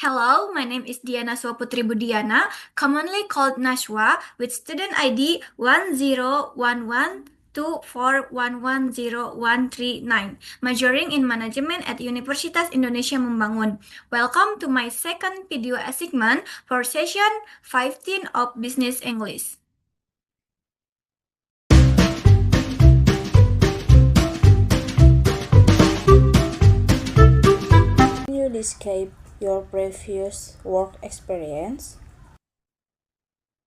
Hello, my name is Dhiya Putri, commonly called Nasywa, with student ID 101124110139, majoring in management at Universitas Indonesia Membangun. Welcome to my second video assignment for session 15 of Business English. Can you describe your previous work experience?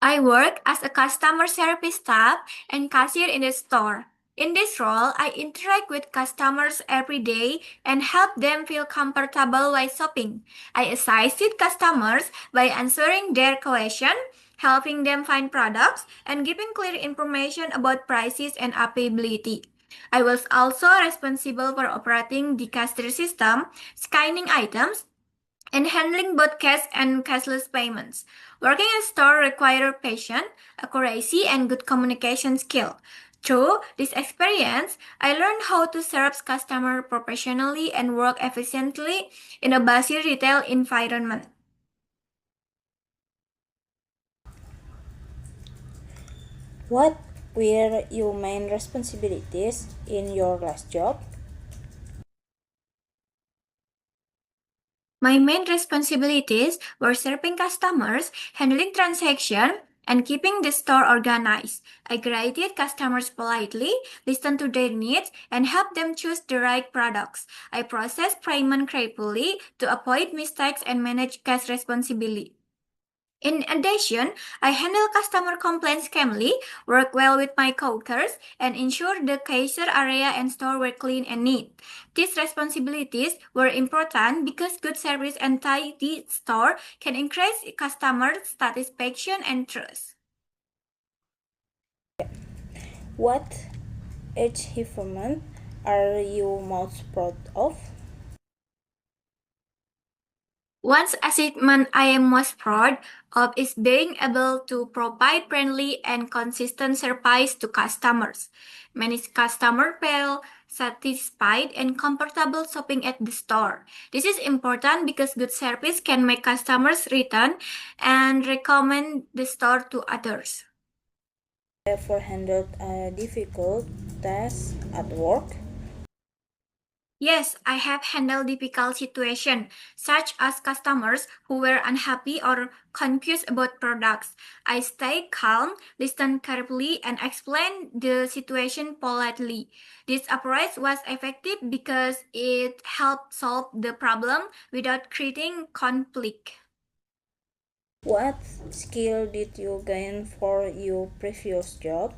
I work as a customer service staff and cashier in the store. In this role, I interact with customers every day and help them feel comfortable while shopping. I assisted customers by answering their questions, helping them find products, and giving clear information about prices and availability. I was also responsible for operating the cashier system, scanning items, and handling both cash and cashless payments. Working in a store requires patience, accuracy, and good communication skill. Through this experience, I learned how to serve customers professionally and work efficiently in a busy retail environment. What were your main responsibilities in your last job? My main responsibilities were serving customers, handling transactions, and keeping the store organized. I greeted customers politely, listened to their needs, and helped them choose the right products. I processed payment carefully to avoid mistakes and manage cash responsibly. In addition, I handle customer complaints calmly, work well with my coworkers, and ensure the cashier area and store were clean and neat. These responsibilities were important because good service and tidy store can increase customer satisfaction and trust. What achievement are you most proud of? One achievement I am most proud of is being able to provide friendly and consistent service to customers. Many customers feel satisfied and comfortable shopping at the store. This is important because good service can make customers return and recommend the store to others. Ever handled a difficult task at work? Yes, I have handled difficult situations, such as customers who were unhappy or confused about products. I stayed calm, listened carefully, and explained the situation politely. This approach was effective because it helped solve the problem without creating conflict. What skill did you gain for your previous job?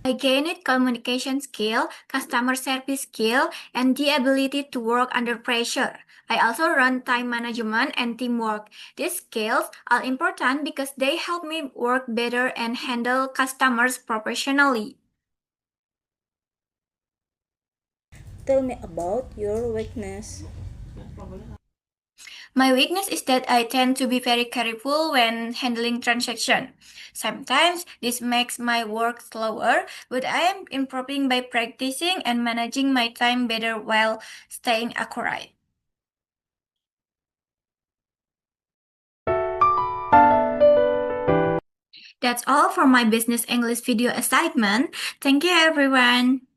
I gained communication skill, customer service skill, and the ability to work under pressure. I also learned time management and teamwork. These skills are important because they help me work better and handle customers professionally. Tell me about your weakness. My weakness is that I tend to be very careful when handling transactions. Sometimes this makes my work slower, but I am improving by practicing and managing my time better while staying accurate. That's all for my business English video assignment. Thank you everyone.